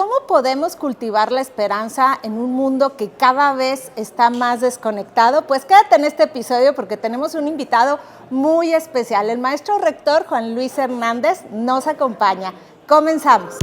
¿cómo podemos cultivar la esperanza en un mundo que cada vez está más desconectado? Pues quédate en este episodio porque tenemos un invitado muy especial. El maestro rector Juan Luis Hernández nos acompaña. Comenzamos.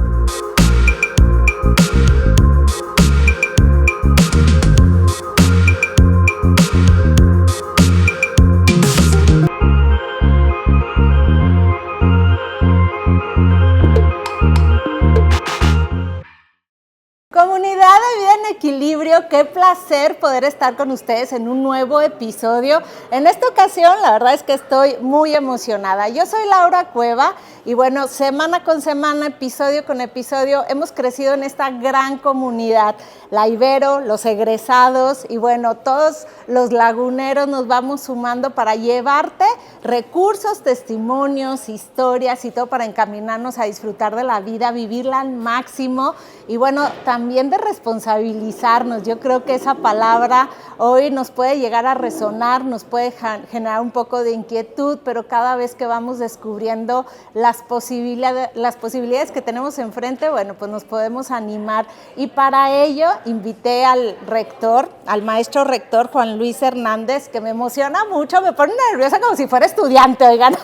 Comunidad de Vida en Equilibrio, qué placer poder estar con ustedes en un nuevo episodio. En esta ocasión, la verdad es que estoy muy emocionada. Yo soy Laura Cueva y bueno, semana con semana, episodio con episodio, hemos crecido en esta gran comunidad. La Ibero, los egresados y bueno, todos los laguneros nos vamos sumando para llevarte recursos, testimonios, historias y todo para encaminarnos a disfrutar de la vida, vivirla al máximo y bueno, también de responsabilizarnos. Yo creo que esa palabra hoy nos puede llegar a resonar, nos puede generar un poco de inquietud, pero cada vez que vamos descubriendo las posibilidades que tenemos enfrente, bueno, pues nos podemos animar. Y para ello invité al rector, al maestro rector Juan Luis Hernández, que me emociona mucho, me pone nerviosa como si fuera estudiante, oigan.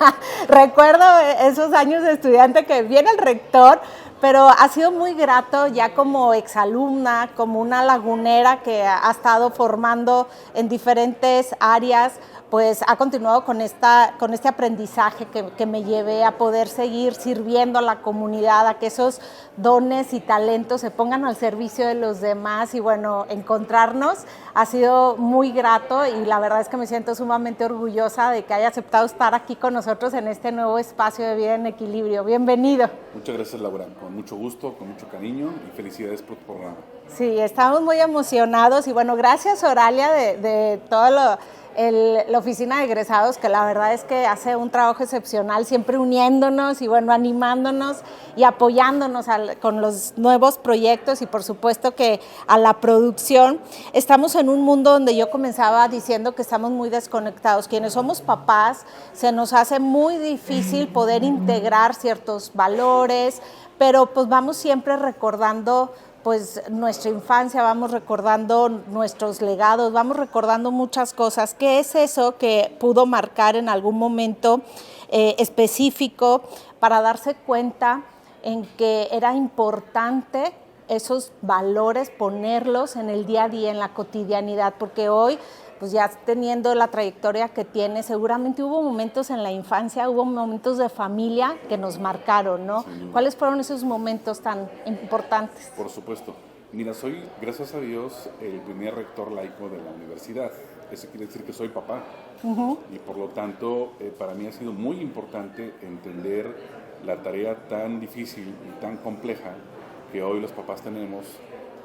Recuerdo esos años de estudiante que viene el rector, pero ha sido muy grato ya como exalumna, como una lagunera que ha estado formando en diferentes áreas, pues ha continuado con este aprendizaje que me llevé a poder seguir sirviendo a la comunidad, a que esos dones y talentos se pongan al servicio de los demás y bueno, encontrarnos ha sido muy grato y la verdad es que me siento sumamente orgullosa de que haya aceptado estar aquí con nosotros en este nuevo espacio de Vida en Equilibrio. Bienvenido. Muchas gracias, Laura, con mucho gusto, con mucho cariño y felicidades por tu programa. Sí, estamos muy emocionados y bueno, gracias Oralia de todo la oficina de egresados, que la verdad es que hace un trabajo excepcional, siempre uniéndonos y bueno, animándonos y apoyándonos con los nuevos proyectos y por supuesto que a la producción. Estamos en un mundo donde yo comenzaba diciendo que estamos muy desconectados. Quienes somos papás, se nos hace muy difícil poder integrar ciertos valores, pero pues vamos siempre recordando pues nuestra infancia, vamos recordando nuestros legados, vamos recordando muchas cosas. ¿Qué es eso que pudo marcar en algún momento específico para darse cuenta en que era importante esos valores, ponerlos en el día a día, en la cotidianidad? Porque hoy, pues ya teniendo la trayectoria que tiene, seguramente hubo momentos en la infancia, hubo momentos de familia que nos marcaron, ¿no? Sí. ¿Cuáles fueron esos momentos tan importantes? Por supuesto. Mira, soy, gracias a Dios, el primer rector laico de la universidad. Eso quiere decir que soy papá. Uh-huh. Y por lo tanto, para mí ha sido muy importante entender la tarea tan difícil y tan compleja que hoy los papás tenemos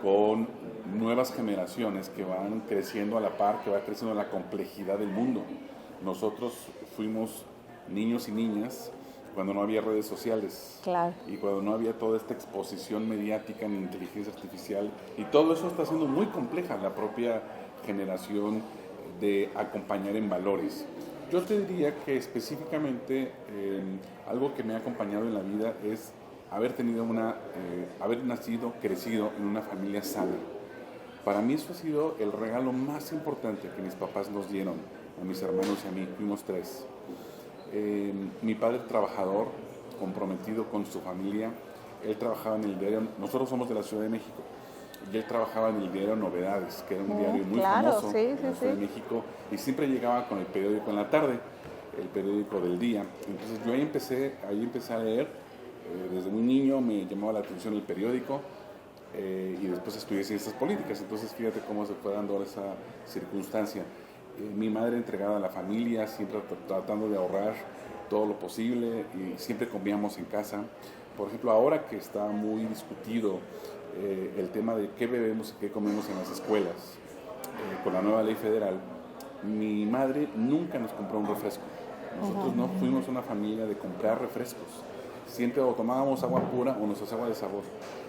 con nuevas generaciones que van creciendo a la par, que va creciendo la complejidad del mundo. Nosotros fuimos niños y niñas cuando no había redes sociales. Claro. Y cuando no había toda esta exposición mediática ni inteligencia artificial, y todo eso está siendo muy compleja la propia generación de acompañar en valores. Yo te diría que específicamente algo que me ha acompañado en la vida es haber nacido, crecido en una familia sana. Para mí eso ha sido el regalo más importante que mis papás nos dieron, a mis hermanos y a mí, fuimos 3. Mi padre trabajador, comprometido con su familia, él trabajaba en el diario, nosotros somos de la Ciudad de México, y él trabajaba en el diario Novedades, que era un diario muy famoso en la Ciudad de México, y siempre llegaba con el periódico en la tarde, el periódico del día. Entonces yo ahí empecé a leer. Desde muy niño me llamaba la atención el periódico y después estudié ciencias políticas, entonces fíjate cómo se fue dando esa circunstancia. Mi madre entregada a la familia, siempre tratando de ahorrar todo lo posible y siempre comíamos en casa. Por ejemplo, ahora que está muy discutido el tema de qué bebemos y qué comemos en las escuelas, con la nueva ley federal, mi madre nunca nos compró un refresco. Nosotros no fuimos una familia de comprar refrescos. Siempre o tomábamos agua pura o nuestra agua de sabor.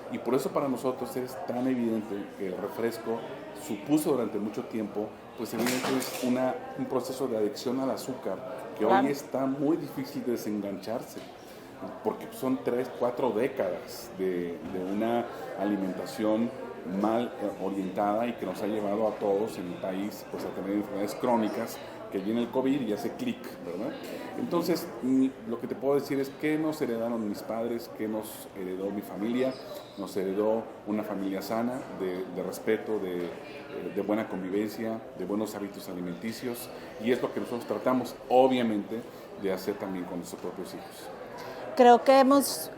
Y por eso para nosotros es tan evidente que el refresco supuso durante mucho tiempo, pues evidentemente es un proceso de adicción al azúcar que claro. Hoy está muy difícil de desengancharse. porque son 3, 4 décadas de una alimentación mal orientada y que nos ha llevado a todos en el país pues, a tener enfermedades crónicas, que viene el COVID y hace clic, ¿verdad? Entonces, lo que te puedo decir es que nos heredaron mis padres, que nos heredó mi familia, nos heredó una familia sana, de respeto, de buena convivencia, de buenos hábitos alimenticios, y es lo que nosotros tratamos, obviamente, de hacer también con nuestros propios hijos. Creo que nos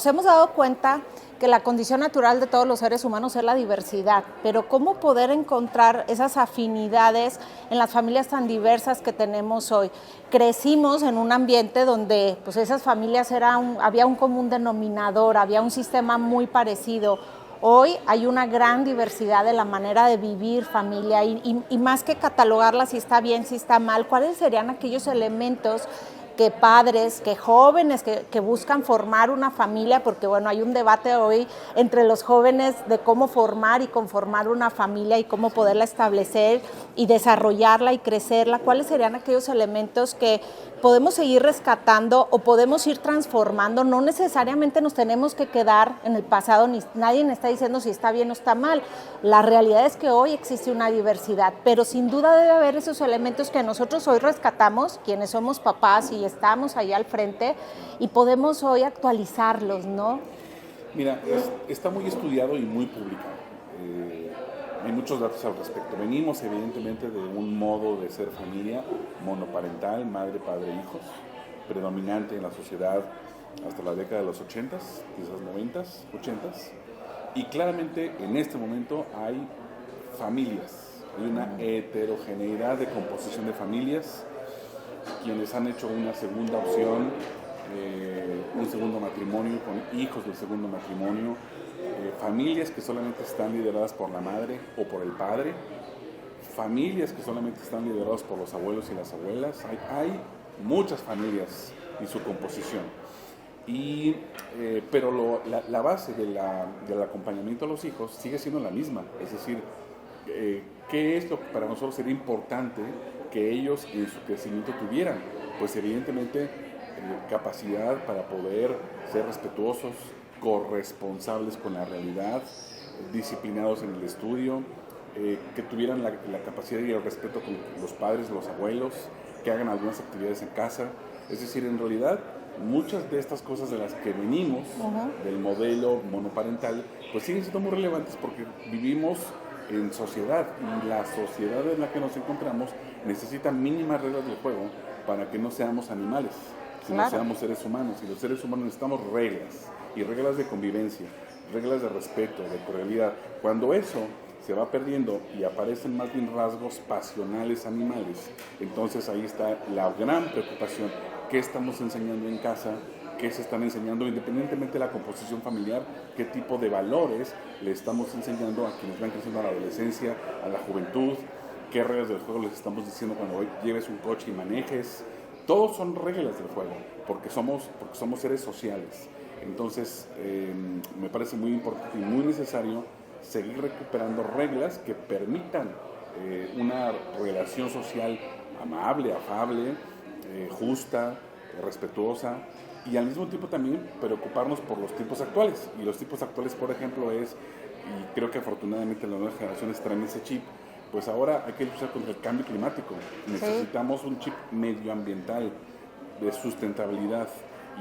hemos dado cuenta que la condición natural de todos los seres humanos es la diversidad, pero ¿cómo poder encontrar esas afinidades en las familias tan diversas que tenemos hoy? Crecimos en un ambiente donde pues, esas familias había un común denominador, había un sistema muy parecido. Hoy hay una gran diversidad de la manera de vivir familia y más que catalogarla si está bien, si está mal, ¿cuáles serían aquellos elementos que padres, que jóvenes que buscan formar una familia, porque bueno, hay un debate hoy entre los jóvenes de cómo formar y conformar una familia y cómo poderla establecer y desarrollarla y crecerla? ¿Cuáles serían aquellos elementos que podemos seguir rescatando o podemos ir transformando? No necesariamente nos tenemos que quedar en el pasado, ni nadie me está diciendo si está bien o está mal. La realidad es que hoy existe una diversidad, pero sin duda debe haber esos elementos que nosotros hoy rescatamos, quienes somos papás y estamos allá al frente, y podemos hoy actualizarlos, ¿no? Mira, está muy estudiado y muy publicado. Hay muchos datos al respecto. Venimos evidentemente de un modo de ser familia monoparental, madre, padre, hijos, predominante en la sociedad hasta la década de los 80s, quizás 90s, 80s. Y claramente en este momento hay familias, hay una heterogeneidad de composición de familias, quienes han hecho una segunda opción, un segundo matrimonio con hijos del segundo matrimonio, familias que solamente están lideradas por la madre o por el padre, familias que solamente están lideradas por los abuelos y las abuelas. Hay muchas familias y su composición. Pero la base del acompañamiento a los hijos sigue siendo la misma, es decir, ¿qué es lo que para nosotros sería importante que ellos en su crecimiento tuvieran? Pues evidentemente capacidad para poder ser respetuosos, corresponsables con la realidad, disciplinados en el estudio, que tuvieran la capacidad y el respeto con los padres, los abuelos, que hagan algunas actividades en casa. Es decir, en realidad muchas de estas cosas de las que venimos, del modelo monoparental, pues siguen siendo muy relevantes porque vivimos en sociedad y la sociedad en la que nos encontramos necesita mínimas reglas del juego para que no seamos animales, sino seamos seres humanos. Y los seres humanos necesitamos reglas, y reglas de convivencia, reglas de respeto, de cordialidad. Cuando eso se va perdiendo y aparecen más bien rasgos pasionales animales, entonces ahí está la gran preocupación. ¿Qué estamos enseñando en casa? ¿Qué se están enseñando independientemente de la composición familiar? ¿Qué tipo de valores le estamos enseñando a quienes van creciendo a la adolescencia, a la juventud? ¿Qué reglas del juego les estamos diciendo cuando lleves un coche y manejes? Todos son reglas del juego, porque somos seres sociales. Entonces, me parece muy importante y muy necesario seguir recuperando reglas que permitan una relación social amable, afable, justa, respetuosa, y al mismo tiempo también preocuparnos por los tiempos actuales. Y los tiempos actuales, por ejemplo, y creo que afortunadamente las nuevas generaciones traen ese chip, pues ahora hay que luchar contra el cambio climático. Necesitamos un chip medioambiental, de sustentabilidad,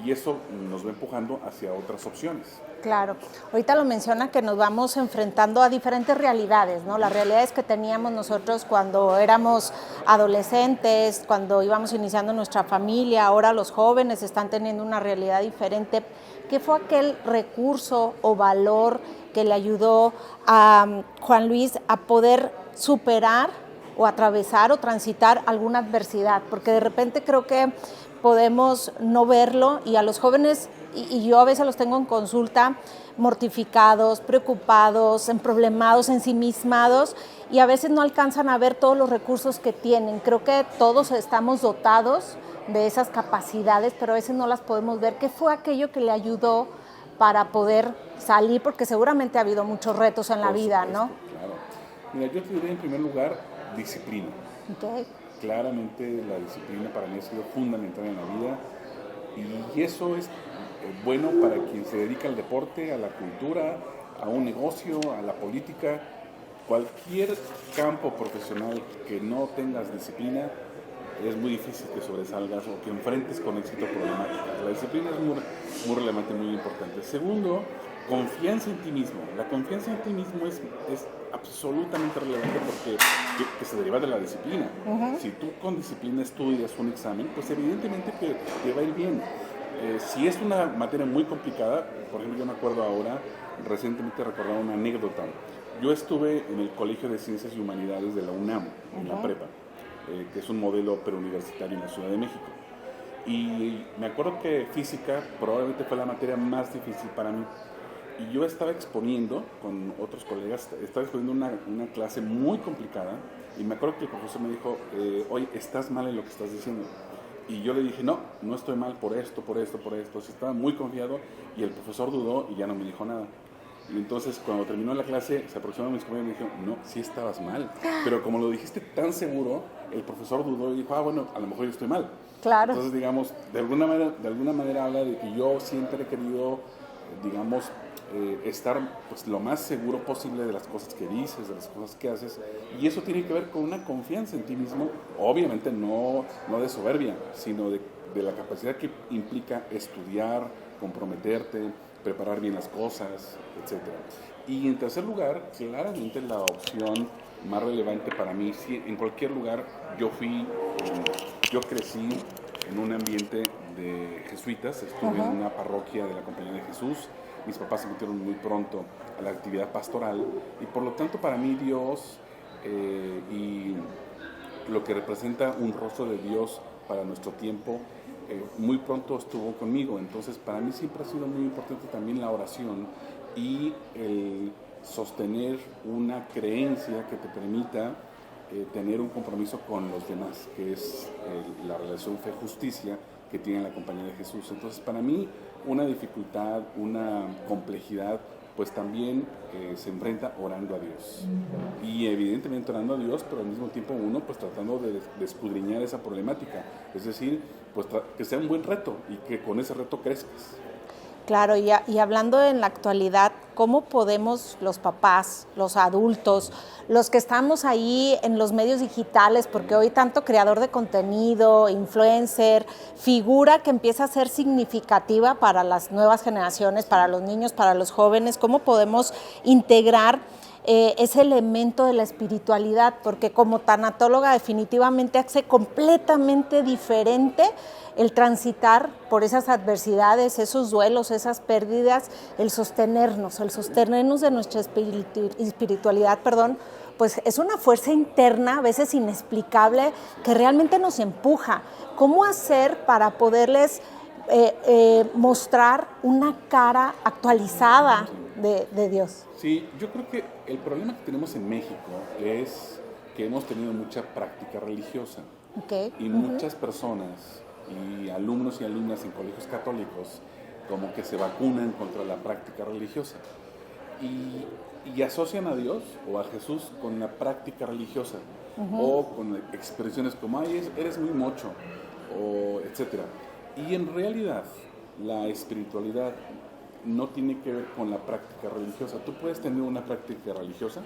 y eso nos va empujando hacia otras opciones. Claro, ahorita lo menciona que nos vamos enfrentando a diferentes realidades, ¿no? Las realidades que teníamos nosotros cuando éramos adolescentes, cuando íbamos iniciando nuestra familia, ahora los jóvenes están teniendo una realidad diferente. ¿Qué fue aquel recurso o valor que le ayudó a Juan Luis a poder superar o atravesar o transitar alguna adversidad? Porque de repente creo que podemos no verlo, y a los jóvenes, y yo a veces los tengo en consulta, mortificados, preocupados, emproblemados, ensimismados, y a veces no alcanzan a ver todos los recursos que tienen. Creo que todos estamos dotados de esas capacidades, pero a veces no las podemos ver. ¿Qué fue aquello que le ayudó para poder salir? Porque seguramente ha habido muchos retos en la vida, ¿no? Claro. Mira, yo te diría en primer lugar disciplina. Okay. Claramente la disciplina para mí ha sido fundamental en la vida, Y eso es bueno para quien se dedica al deporte, a la cultura, a un negocio, a la política. Cualquier campo profesional que no tengas disciplina, es muy difícil que sobresalgas o que enfrentes con éxito problemáticas. La disciplina es muy relevante, muy importante. Segundo, confianza en ti mismo. La confianza en ti mismo es absolutamente relevante porque que se deriva de la disciplina. Si tú con disciplina estudias un examen, pues evidentemente que te va a ir bien. Si es una materia muy complicada, por ejemplo, yo me acuerdo ahora, recientemente recordaba una anécdota. Yo estuve en el Colegio de Ciencias y Humanidades de la UNAM, en la prepa, que es un modelo preuniversitario en la Ciudad de México. Y me acuerdo que física probablemente fue la materia más difícil para mí. Y yo estaba exponiendo con otros colegas, estaba exponiendo una clase muy complicada. Y me acuerdo que el profesor me dijo, oye, estás mal en lo que estás diciendo. Y yo le dije, no estoy mal por esto. Sí, estaba muy confiado y el profesor dudó y ya no me dijo nada. Y entonces cuando terminó la clase se aproximaron mis compañeros y me dijeron, no, sí estabas mal. Pero como lo dijiste tan seguro, el profesor dudó y dijo, bueno, a lo mejor yo estoy mal. Claro. Entonces, digamos, de alguna manera habla de que yo siempre he querido, digamos, estar pues, lo más seguro posible de las cosas que dices, de las cosas que haces, y eso tiene que ver con una confianza en ti mismo, obviamente no de soberbia, sino de la capacidad que implica estudiar, comprometerte, preparar bien las cosas, etc. Y en tercer lugar, claramente la opción más relevante para mí, si en cualquier lugar yo crecí en un ambiente de jesuitas, estuve en una parroquia de la Compañía de Jesús. Mis papás se metieron muy pronto a la actividad pastoral y por lo tanto para mí Dios y lo que representa un rostro de Dios para nuestro tiempo muy pronto estuvo conmigo. Entonces para mí siempre ha sido muy importante también la oración y el sostener una creencia que te permita tener un compromiso con los demás, que es la relación fe-justicia que tiene la Compañía de Jesús. Entonces, para mí, una dificultad, una complejidad, pues también se enfrenta orando a Dios. Y evidentemente orando a Dios, pero al mismo tiempo uno pues tratando de escudriñar esa problemática. Es decir, pues que sea un buen reto y que con ese reto crezcas. Claro, y hablando en la actualidad, ¿cómo podemos los papás, los adultos, los que estamos ahí en los medios digitales, porque hoy tanto creador de contenido, influencer, figura que empieza a ser significativa para las nuevas generaciones, para los niños, para los jóvenes, cómo podemos integrar ese elemento de la espiritualidad? Porque como tanatóloga definitivamente hace completamente diferente el transitar por esas adversidades, esos duelos, esas pérdidas, el sostenernos de nuestra espiritualidad, pues es una fuerza interna, a veces inexplicable, que realmente nos empuja. ¿Cómo hacer para poderles mostrar una cara actualizada de Dios? Sí, yo creo que el problema que tenemos en México es que hemos tenido mucha práctica religiosa. Y muchas personas y alumnos y alumnas en colegios católicos como que se vacunan contra la práctica religiosa y asocian a Dios o a Jesús con la práctica religiosa o con expresiones como ay, eres muy mocho o etcétera. Y en realidad la espiritualidad no tiene que ver con la práctica religiosa. Tú puedes tener una práctica religiosa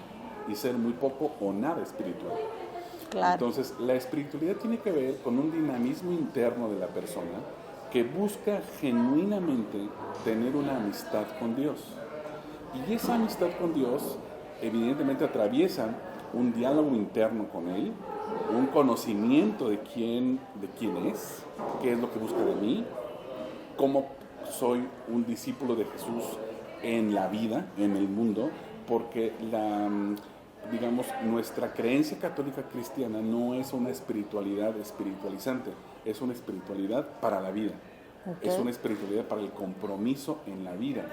y ser muy poco o nada espiritual. Claro. Entonces, la espiritualidad tiene que ver con un dinamismo interno de la persona que busca genuinamente tener una amistad con Dios. Y esa amistad con Dios, evidentemente, atraviesa un diálogo interno con Él, un conocimiento de quién es, qué es lo que busca de mí, cómo soy un discípulo de Jesús en la vida, en el mundo, porque nuestra creencia católica cristiana no es una espiritualidad espiritualizante, es una espiritualidad para la vida, es una espiritualidad para el compromiso en la vida.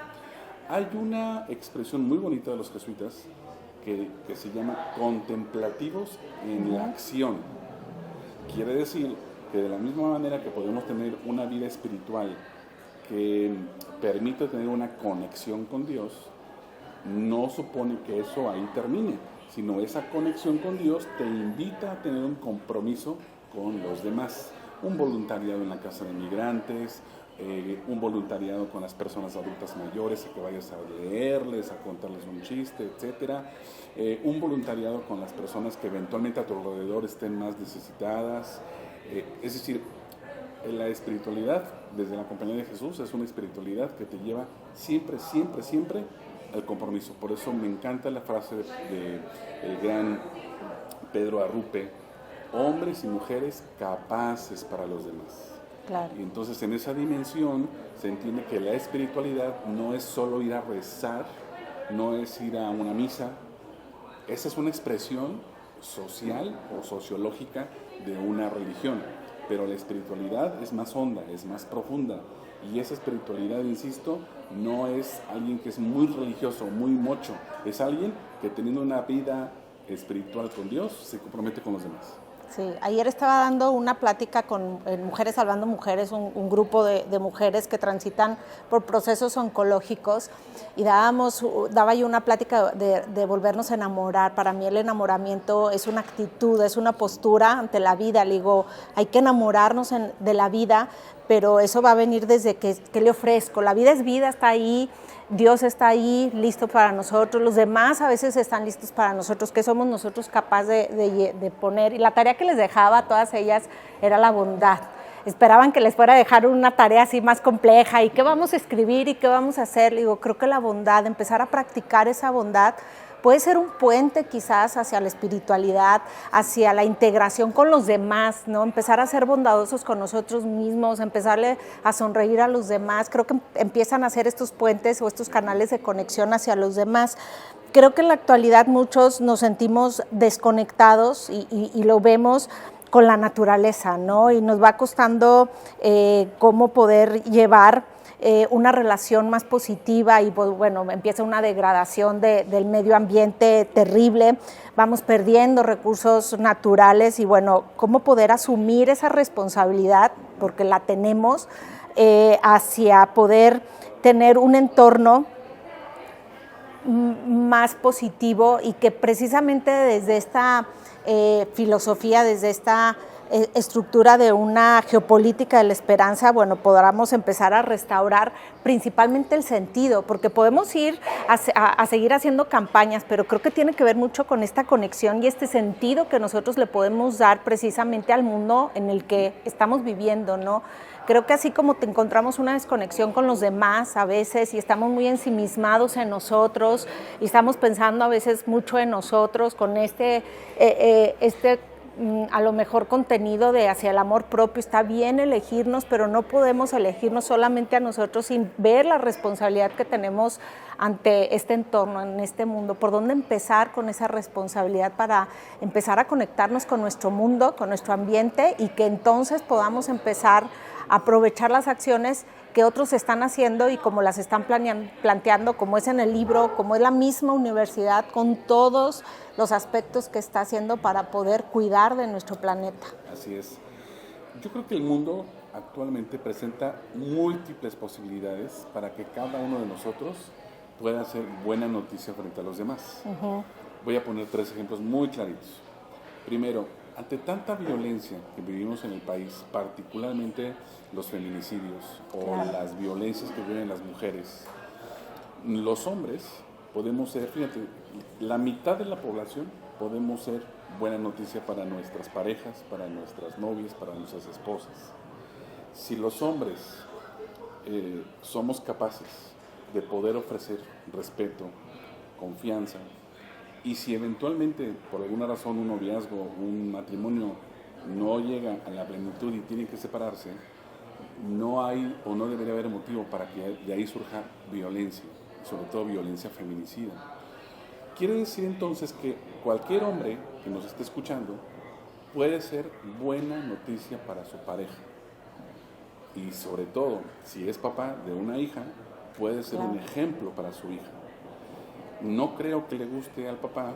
Hay una expresión muy bonita de los jesuitas que se llama contemplativos en la acción. Quiere decir que de la misma manera que podemos tener una vida espiritual que permite tener una conexión con Dios, no supone que eso ahí termine, sino esa conexión con Dios te invita a tener un compromiso con los demás, un voluntariado en la casa de migrantes, un voluntariado con las personas adultas mayores, a que vayas a leerles, a contarles un chiste, etcétera. Un voluntariado con las personas que eventualmente a tu alrededor estén más necesitadas. Es decir, la espiritualidad desde la compañía de Jesús es una espiritualidad que te lleva siempre, siempre, siempre al compromiso. Por eso me encanta la frase de el gran Pedro Arrupe: hombres y mujeres capaces para los demás. Claro. Y entonces en esa dimensión se entiende que la espiritualidad no es solo ir a rezar, no es ir a una misa. Esa es una expresión social o sociológica de una religión, pero la espiritualidad es más honda, es más profunda, y esa espiritualidad, insisto, no es alguien que es muy religioso, muy mocho, es alguien que teniendo una vida espiritual con Dios se compromete con los demás. Sí, ayer estaba dando una plática con Mujeres Salvando Mujeres, un grupo de mujeres que transitan por procesos oncológicos, y daba yo una plática de volvernos a enamorar. Para mí el enamoramiento es una actitud, es una postura ante la vida. Le digo, hay que enamorarnos de la vida, pero eso va a venir desde que le ofrezco. La vida es vida, está ahí. Dios está ahí, listo para nosotros, los demás a veces están listos para nosotros. ¿Qué somos nosotros capaces de poner? Y la tarea que les dejaba a todas ellas era la bondad. Esperaban que les fuera a dejar una tarea así más compleja, y qué vamos a escribir y qué vamos a hacer. Le digo, creo que la bondad, empezar a practicar esa bondad, puede ser un puente quizás hacia la espiritualidad, hacia la integración con los demás, ¿no? Empezar a ser bondadosos con nosotros mismos, empezarle a sonreír a los demás. Creo que empiezan a hacer estos puentes o estos canales de conexión hacia los demás. Creo que en la actualidad muchos nos sentimos desconectados y lo vemos con la naturaleza, ¿no? Y nos va costando cómo poder llevar una relación más positiva, y pues, bueno, empieza una degradación del medio ambiente terrible, vamos perdiendo recursos naturales, y bueno, cómo poder asumir esa responsabilidad, porque la tenemos, hacia poder tener un entorno más positivo, y que precisamente desde esta filosofía, desde esta estructura de una geopolítica de la esperanza, bueno, podamos empezar a restaurar principalmente el sentido, porque podemos ir a seguir haciendo campañas, pero creo que tiene que ver mucho con esta conexión y este sentido que nosotros le podemos dar precisamente al mundo en el que estamos viviendo, ¿no? Creo que así como te encontramos una desconexión con los demás a veces, y estamos muy ensimismados en nosotros, y estamos pensando a veces mucho en nosotros con a lo mejor contenido de hacia el amor propio. Está bien elegirnos, pero no podemos elegirnos solamente a nosotros sin ver la responsabilidad que tenemos ante este entorno, en este mundo. ¿Por dónde empezar con esa responsabilidad para empezar a conectarnos con nuestro mundo, con nuestro ambiente, y que entonces podamos empezar a aprovechar las acciones que otros están haciendo y como las están planteando, como es en el libro, como es la misma universidad, con todos los aspectos que está haciendo para poder cuidar de nuestro planeta? Así es. Yo creo que el mundo actualmente presenta múltiples posibilidades para que cada uno de nosotros pueda hacer buena noticia frente a los demás. Uh-huh. Voy a poner 3 ejemplos muy claritos. Primero, ante tanta violencia que vivimos en el país, particularmente los feminicidios o las violencias que viven las mujeres, los hombres podemos ser, fíjate, la mitad de la población podemos ser buena noticia para nuestras parejas, para nuestras novias, para nuestras esposas. Si los hombres somos capaces de poder ofrecer respeto, confianza, y si eventualmente por alguna razón un noviazgo, un matrimonio no llega a la plenitud y tienen que separarse, no hay o no debería haber motivo para que de ahí surja violencia, sobre todo violencia feminicida. Quiere decir entonces que cualquier hombre que nos esté escuchando puede ser buena noticia para su pareja, y sobre todo si es papá de una hija puede ser un ejemplo para su hija. No creo que le guste al papá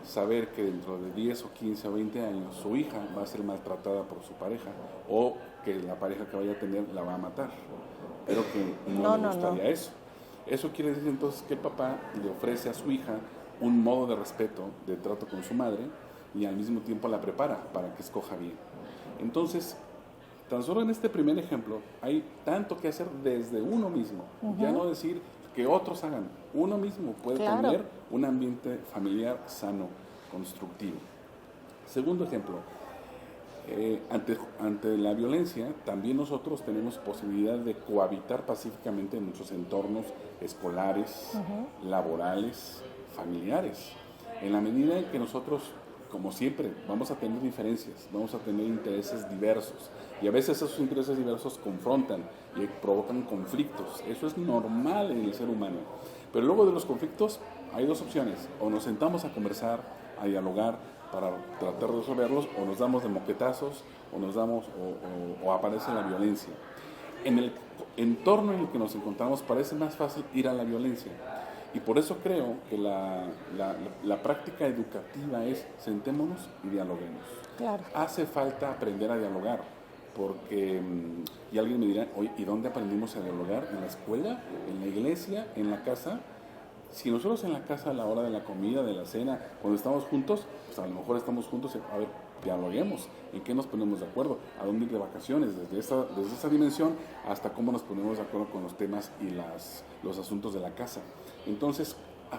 saber que dentro de 10 o 15 o 20 años su hija va a ser maltratada por su pareja, o que la pareja que vaya a tener la va a matar. Pero que no le gustaría eso. Eso quiere decir entonces que el papá le ofrece a su hija un modo de respeto, de trato con su madre, y al mismo tiempo la prepara para que escoja bien. Entonces, Tan solo en este primer ejemplo hay tanto que hacer desde uno mismo, ya no decir que otros hagan, uno mismo puede tener un ambiente familiar sano, constructivo. Segundo ejemplo, ante la violencia también nosotros tenemos posibilidad de cohabitar pacíficamente en nuestros entornos escolares, laborales, familiares, en la medida en que nosotros, como siempre, vamos a tener diferencias, vamos a tener intereses diversos y a veces esos intereses diversos confrontan y provocan conflictos. Eso es normal en el ser humano, pero luego de los conflictos hay dos opciones: o nos sentamos a conversar, a dialogar para tratar de resolverlos, o nos damos de moquetazos, o aparece la violencia. En el entorno en el que nos encontramos parece más fácil ir a la violencia. Y por eso creo que la práctica educativa es sentémonos y dialoguemos. Claro. Hace falta aprender a dialogar, porque, y alguien me dirá, oye, ¿y dónde aprendimos a dialogar? ¿En la escuela? ¿En la iglesia? ¿En la casa? Si nosotros en la casa a la hora de la comida, de la cena, cuando estamos juntos, pues a lo mejor estamos juntos, a ver, dialoguemos, en qué nos ponemos de acuerdo, a dónde ir de vacaciones, desde esa dimensión hasta cómo nos ponemos de acuerdo con los temas y los asuntos de la casa. Entonces,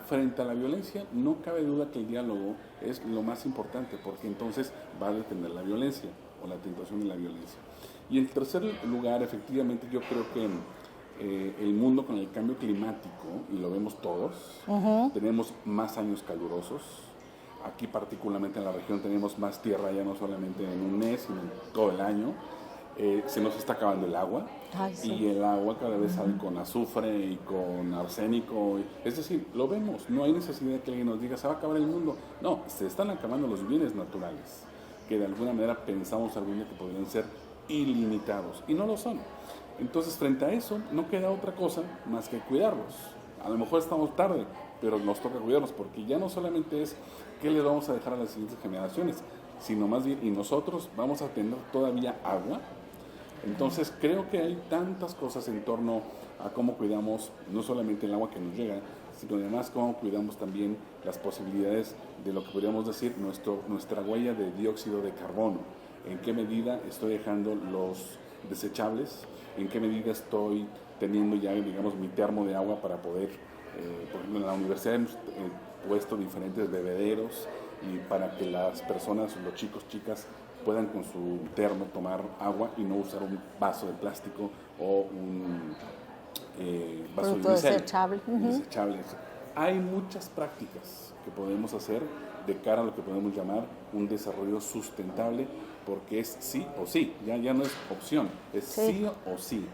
frente a la violencia, no cabe duda que el diálogo es lo más importante, porque entonces va a detener la violencia o la tentación de la violencia. Y en tercer lugar, efectivamente, yo creo que el mundo con el cambio climático, y lo vemos todos, tenemos más años calurosos. Aquí particularmente en la región tenemos más tierra ya no solamente en un mes, sino todo el año. Se nos está acabando el agua. Ay, sí. Y el agua cada vez sale con azufre y con arsénico. Es decir, lo vemos, no hay necesidad de que alguien nos diga se va a acabar el mundo. No, se están acabando los bienes naturales, que de alguna manera pensamos algún día que podrían ser ilimitados, y no lo son. Entonces, frente a eso, no queda otra cosa más que cuidarlos. A lo mejor estamos tarde, pero nos toca cuidarlos, porque ya no solamente es qué les vamos a dejar a las siguientes generaciones, sino más bien, y nosotros vamos a tener todavía agua. Entonces, creo que hay tantas cosas en torno a cómo cuidamos no solamente el agua que nos llega, sino además cómo cuidamos también las posibilidades de lo que podríamos decir nuestra huella de dióxido de carbono. En qué medida estoy dejando los desechables, en qué medida estoy teniendo ya, digamos, mi termo de agua para poder, por ejemplo, en la universidad hemos puesto diferentes bebederos y para que las personas, los chicos, chicas, puedan con su termo tomar agua y no usar un vaso de plástico o un vaso de desechable. Desechables. Hay muchas prácticas que podemos hacer de cara a lo que podemos llamar un desarrollo sustentable, porque es sí o sí, ya no es opción, es sí o sí.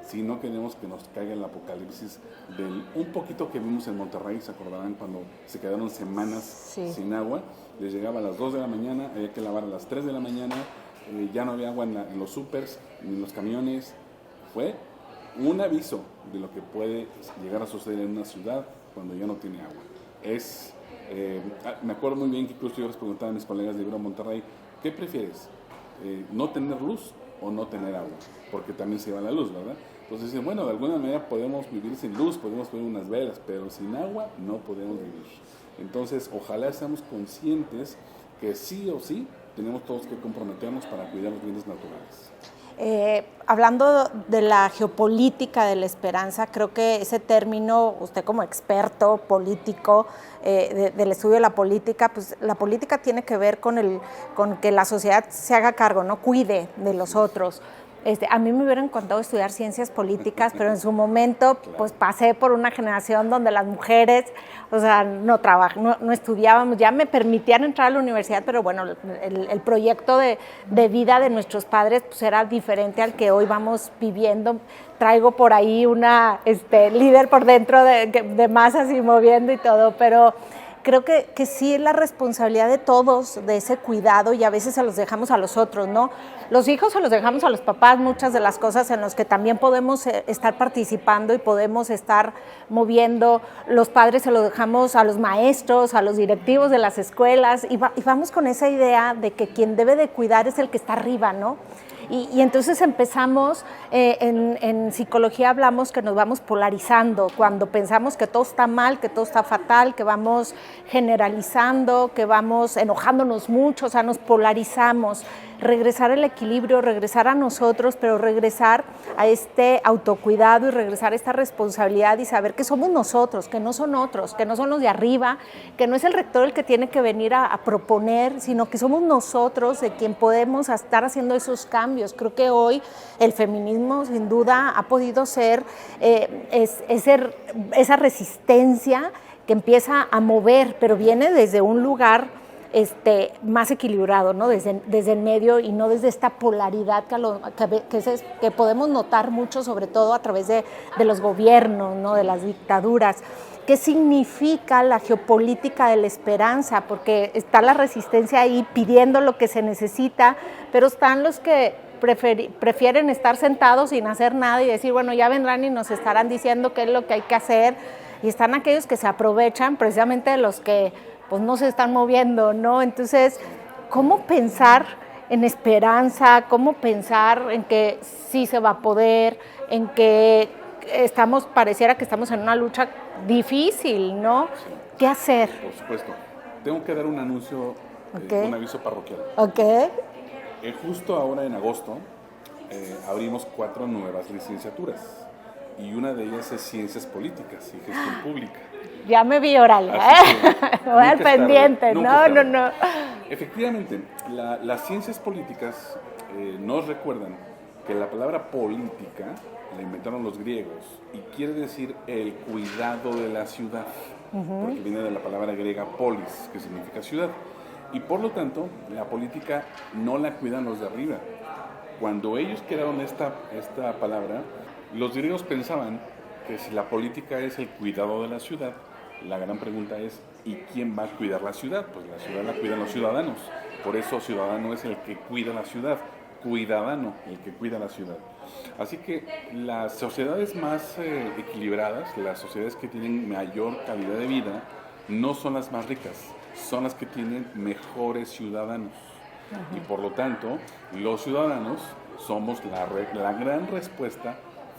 Si no queremos que nos caiga el apocalipsis del un poquito que vimos en Monterrey, se acordarán cuando se quedaron semanas sin agua, les llegaba a las 2 de la mañana, había que lavar a las 3 de la mañana, ya no había agua en los súpers, ni en los camiones. Fue un aviso de lo que puede llegar a suceder en una ciudad cuando ya no tiene agua. Me acuerdo muy bien que incluso yo les preguntaba a mis colegas de Ibero Monterrey, ¿qué prefieres? ¿No tener luz o no tener agua? Porque también se va la luz, ¿verdad? Entonces dicen, bueno, de alguna manera podemos vivir sin luz, podemos poner unas velas, pero sin agua no podemos vivir. Entonces, ojalá seamos conscientes que sí o sí tenemos todos que comprometernos para cuidar los bienes naturales. Hablando de la geopolítica de la esperanza, creo que ese término, usted como experto político del estudio de la política, pues la política tiene que ver con que la sociedad se haga cargo, ¿no? Cuide de los otros. A mí me hubiera encantado estudiar ciencias políticas, pero en su momento pues pasé por una generación donde las mujeres, o sea, no estudiábamos, ya me permitían entrar a la universidad, pero bueno, el proyecto de vida de nuestros padres pues era diferente al que hoy vamos viviendo. Traigo por ahí una líder por dentro de masas y moviendo y todo, pero creo que sí es la responsabilidad de todos de ese cuidado, y a veces se los dejamos a los otros, ¿no? Los hijos se los dejamos a los papás, muchas de las cosas en las que también podemos estar participando y podemos estar moviendo. Los padres se los dejamos a los maestros, a los directivos de las escuelas, y vamos con esa idea de que quien debe de cuidar es el que está arriba, ¿no? Y entonces empezamos, en psicología hablamos que nos vamos polarizando, cuando pensamos que todo está mal, que todo está fatal, que vamos generalizando, que vamos enojándonos mucho, o sea, nos polarizamos. regresar al equilibrio, regresar a nosotros, pero regresar a este autocuidado y regresar a esta responsabilidad y saber que somos nosotros, que no son otros, que no son los de arriba, que no es el rector el que tiene que venir a proponer, sino que somos nosotros de quien podemos estar haciendo esos cambios. Creo que hoy el feminismo sin duda ha podido ser esa resistencia que empieza a mover, pero viene desde un lugar más equilibrado, ¿no? Desde el medio y no desde esta polaridad que podemos notar mucho, sobre todo a través de los gobiernos, ¿no? De las dictaduras. ¿Qué significa la geopolítica de la esperanza? Porque está la resistencia ahí pidiendo lo que se necesita, pero están los que prefieren estar sentados sin hacer nada y decir, bueno, ya vendrán y nos estarán diciendo qué es lo que hay que hacer. Y están aquellos que se aprovechan precisamente de los que pues no se están moviendo, ¿no? Entonces, ¿cómo pensar en esperanza? ¿Cómo pensar en que sí se va a poder? En que pareciera que estamos en una lucha difícil, ¿no? ¿Qué hacer? Por supuesto. Tengo que dar un anuncio, un aviso parroquial. Ok. Justo ahora en agosto abrimos 4 nuevas licenciaturas y una de ellas es Ciencias Políticas y Gestión Pública. Ya me vi, órale, voy al pendiente, no. Efectivamente, las ciencias políticas nos recuerdan que la palabra política la inventaron los griegos y quiere decir el cuidado de la ciudad, porque viene de la palabra griega polis, que significa ciudad. Y por lo tanto, la política no la cuidan los de arriba. Cuando ellos crearon esta palabra, los griegos pensaban que si la política es el cuidado de la ciudad, la gran pregunta es, ¿y quién va a cuidar la ciudad? Pues la ciudad la cuidan los ciudadanos. Por eso ciudadano es el que cuida la ciudad, cuidadano el que cuida la ciudad. Así que las sociedades más equilibradas, las sociedades que tienen mayor calidad de vida, no son las más ricas, son las que tienen mejores ciudadanos. Y por lo tanto, los ciudadanos somos la gran respuesta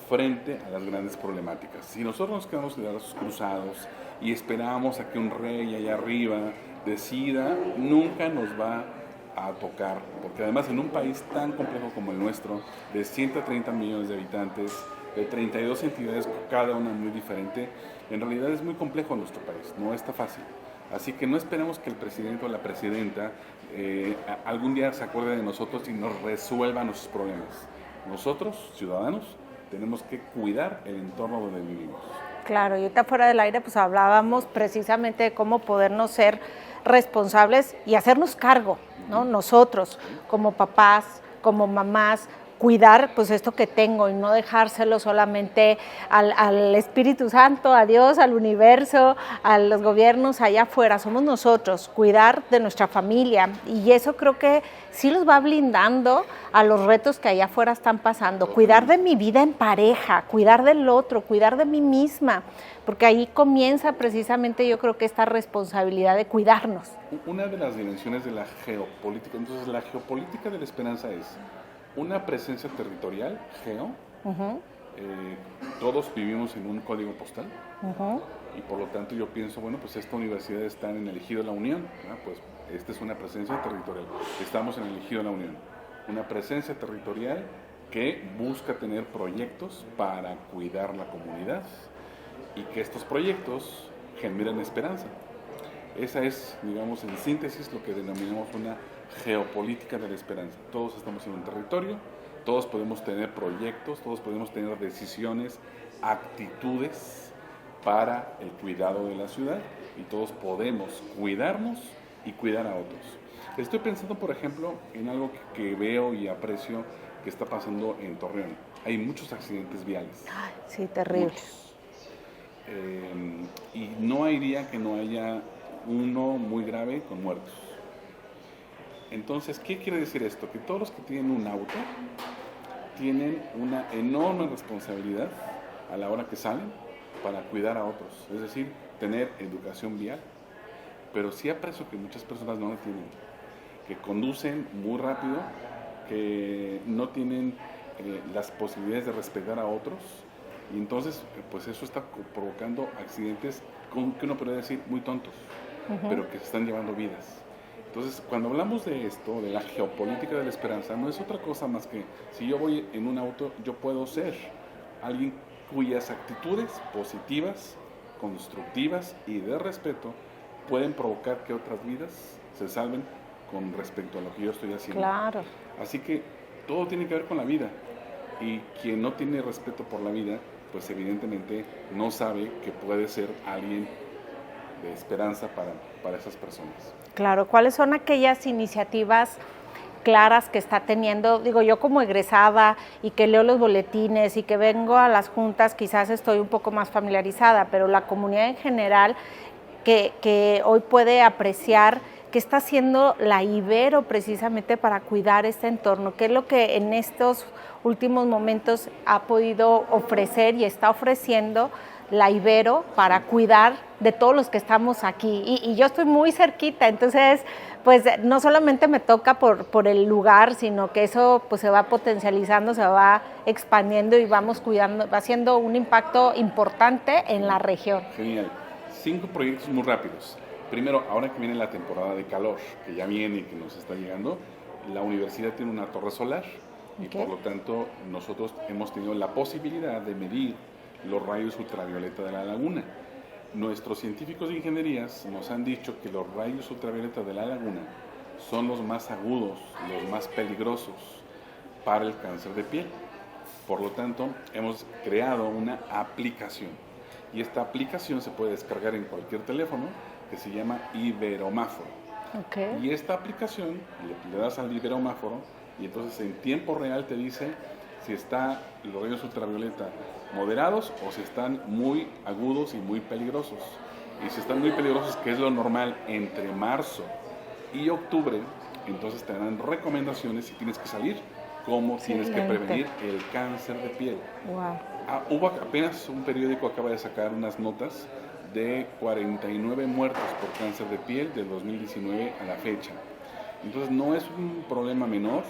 frente a las grandes problemáticas. Si nosotros nos quedamos de brazos cruzados y esperamos a que un rey allá arriba decida, nunca nos va a tocar, porque además en un país tan complejo como el nuestro, de 130 millones de habitantes, de 32 entidades, cada una muy diferente, en realidad es muy complejo nuestro país, no está fácil. Así que no esperemos que el presidente o la presidenta algún día se acuerde de nosotros y nos resuelva nuestros problemas. Nosotros, ciudadanos, tenemos que cuidar el entorno donde vivimos. Claro, y ahorita fuera del aire pues hablábamos precisamente de cómo podernos ser responsables y hacernos cargo, ¿no? Nosotros, como papás, como mamás, cuidar pues esto que tengo y no dejárselo solamente al Espíritu Santo, a Dios, al universo, a los gobiernos allá afuera. Somos nosotros, cuidar de nuestra familia, y eso creo que sí los va blindando a los retos que allá afuera están pasando. Cuidar de mi vida en pareja, cuidar del otro, cuidar de mí misma, porque ahí comienza precisamente yo creo que esta responsabilidad de cuidarnos. Una de las dimensiones de la geopolítica, entonces la geopolítica de la esperanza es una presencia territorial, todos vivimos en un código postal, y por lo tanto yo pienso, bueno, pues esta universidad está en el Ejido de la Unión, pues esta es una presencia territorial, estamos en el Ejido de la Unión, una presencia territorial que busca tener proyectos para cuidar la comunidad y que estos proyectos generen esperanza. Esa es, digamos, en síntesis lo que denominamos una geopolítica de la esperanza. Todos estamos en un territorio, todos podemos tener proyectos, todos podemos tener decisiones, actitudes para el cuidado de la ciudad, y todos podemos cuidarnos y cuidar a otros. Estoy pensando, por ejemplo, en algo que veo y aprecio que está pasando en Torreón. Hay muchos accidentes viales. Ay, sí, terrible. Y no hay día que no haya uno muy grave con muertos. Entonces, ¿qué quiere decir esto? Que todos los que tienen un auto tienen una enorme responsabilidad a la hora que salen para cuidar a otros, es decir, tener educación vial. Pero sí aprecio que muchas personas no la tienen, que conducen muy rápido, que no tienen las posibilidades de respetar a otros, y entonces pues eso está provocando accidentes que uno podría decir muy tontos, pero que se están llevando vidas. Entonces, cuando hablamos de esto, de la geopolítica de la esperanza, no es otra cosa más que si yo voy en un auto, yo puedo ser alguien cuyas actitudes positivas, constructivas y de respeto pueden provocar que otras vidas se salven con respecto a lo que yo estoy haciendo. Claro. Así que todo tiene que ver con la vida, y quien no tiene respeto por la vida, pues evidentemente no sabe que puede ser alguien de esperanza para esas personas. Claro, ¿cuáles son aquellas iniciativas claras que está teniendo? Digo, yo como egresada y que leo los boletines y que vengo a las juntas, quizás estoy un poco más familiarizada, pero la comunidad en general que hoy puede apreciar qué está haciendo la Ibero precisamente para cuidar este entorno, qué es lo que en estos últimos momentos ha podido ofrecer y está ofreciendo la Ibero para cuidar de todos los que estamos aquí. Y yo estoy muy cerquita, entonces pues no solamente me toca por el lugar, sino que eso pues se va potencializando, se va expandiendo y vamos cuidando, va haciendo un impacto importante en la región. Genial. 5 proyectos muy rápidos. Primero, ahora que viene la temporada de calor, que ya viene y que nos está llegando, la universidad tiene una torre solar y por lo tanto nosotros hemos tenido la posibilidad de medir los rayos ultravioleta de la laguna. Nuestros científicos de ingenierías nos han dicho que los rayos ultravioleta de la laguna son los más agudos, los más peligrosos para el cáncer de piel. Por lo tanto, hemos creado una aplicación y esta aplicación se puede descargar en cualquier teléfono, que se llama Iberomáforo. Okay. Y esta aplicación, le das al Iberomáforo y entonces en tiempo real te dice si está los rayos ultravioleta moderados o si están muy agudos y muy peligrosos. Y si están muy peligrosos, que es lo normal entre marzo y octubre, entonces te dan recomendaciones si tienes que salir, cómo tienes que prevenir el cáncer de piel. Wow. Hubo apenas un periódico acaba de sacar unas notas de 49 muertos por cáncer de piel del 2019 a la fecha. Entonces no es un problema menor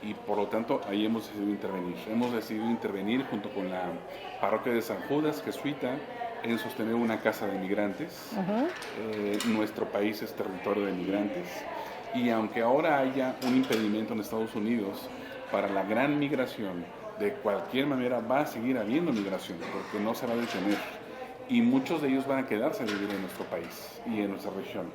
y por lo tanto ahí hemos decidido intervenir. Hemos decidido intervenir junto con la parroquia de San Judas, jesuita, en sostener una casa de migrantes. Nuestro país es territorio de migrantes y aunque ahora haya un impedimento en Estados Unidos para la gran migración, de cualquier manera va a seguir habiendo migración porque no se va a detener. Y muchos de ellos van a quedarse a vivir en nuestro país y en nuestra región.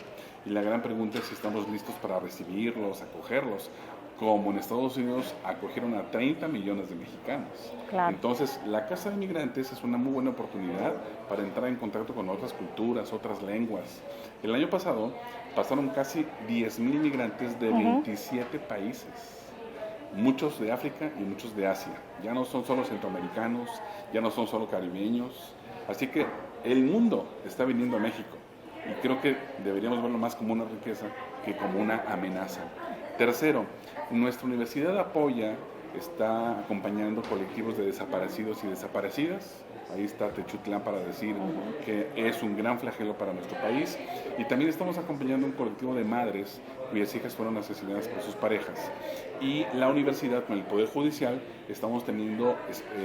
Y la gran pregunta es si estamos listos para recibirlos, acogerlos, como en Estados Unidos acogieron a 30 millones de mexicanos. Claro. Entonces, la Casa de Migrantes es una muy buena oportunidad para entrar en contacto con otras culturas, otras lenguas. El año pasado pasaron casi 10,000 migrantes de 27 países. Muchos de África y muchos de Asia. Ya no son solo centroamericanos, ya no son solo caribeños. Así que el mundo está viniendo a México y creo que deberíamos verlo más como una riqueza que como una amenaza. Tercero, nuestra universidad está acompañando colectivos de desaparecidos y desaparecidas. Ahí está Techutlán para decir que es un gran flagelo para nuestro país. Y también estamos acompañando un colectivo de madres cuyas hijas fueron asesinadas por sus parejas. Y la universidad con el Poder Judicial estamos teniendo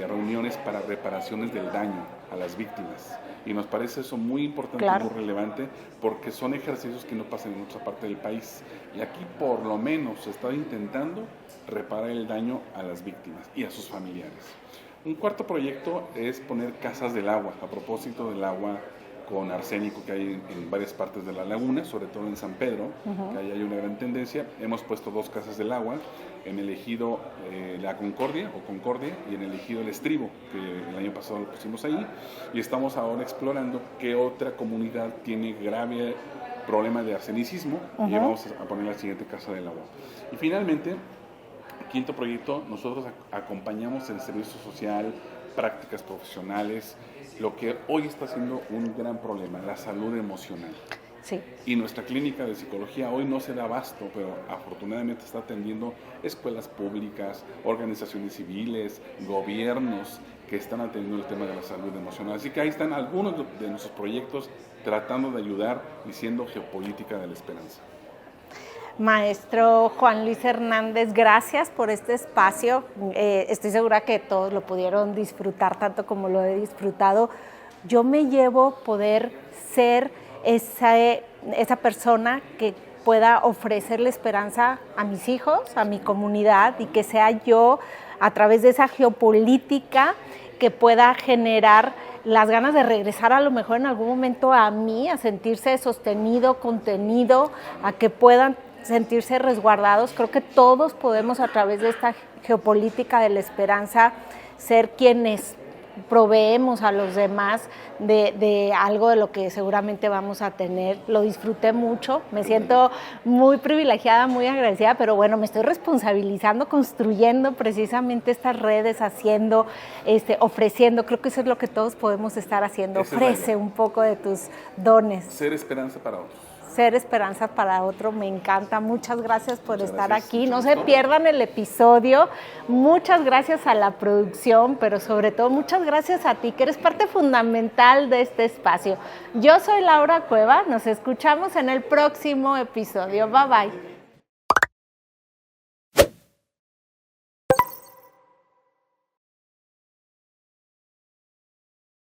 reuniones para reparaciones del daño a las víctimas. Y nos parece eso muy importante y muy relevante porque son ejercicios que no pasan en otra parte del país. Y aquí por lo menos se está intentando reparar el daño a las víctimas y a sus familiares. Un cuarto proyecto es poner casas del agua, a propósito del agua con arsénico que hay en varias partes de la laguna, sobre todo en San Pedro, que ahí hay una gran tendencia. Hemos puesto 2 casas del agua, en el ejido La Concordia y en el ejido El Estribo, que el año pasado lo pusimos ahí, y estamos ahora explorando qué otra comunidad tiene grave problema de arsenicismo y vamos a poner la siguiente casa del agua. Y finalmente, quinto proyecto, nosotros acompañamos el servicio social, prácticas profesionales, lo que hoy está siendo un gran problema, la salud emocional. Sí. Y nuestra clínica de psicología hoy no se da abasto, pero afortunadamente está atendiendo escuelas públicas, organizaciones civiles, gobiernos que están atendiendo el tema de la salud emocional. Así que ahí están algunos de nuestros proyectos tratando de ayudar y siendo geopolítica de la esperanza. Maestro Juan Luis Hernández, gracias por este espacio. Estoy segura que todos lo pudieron disfrutar tanto como lo he disfrutado. Yo me llevo poder ser esa persona que pueda ofrecerle esperanza a mis hijos, a mi comunidad, y que sea yo, a través de esa geopolítica, que pueda generar las ganas de regresar a lo mejor en algún momento a mí, a sentirse sostenido, contenido, a que puedan sentirse resguardados. Creo que todos podemos, a través de esta geopolítica de la esperanza, ser quienes proveemos a los demás de algo de lo que seguramente vamos a tener. Lo disfruté mucho, me siento muy privilegiada, muy agradecida, pero bueno, me estoy responsabilizando, construyendo precisamente estas redes, haciendo, ofreciendo. Creo que eso es lo que todos podemos estar haciendo. Ofrece un poco de tus dones. Ser esperanza para otros. Ser esperanza para otro, me encanta. Muchas gracias por estar aquí. No se pierdan el episodio. Muchas gracias a la producción, pero sobre todo muchas gracias a ti, que eres parte fundamental de este espacio. Yo soy Laura Cueva. Nos escuchamos en el próximo episodio. Bye bye.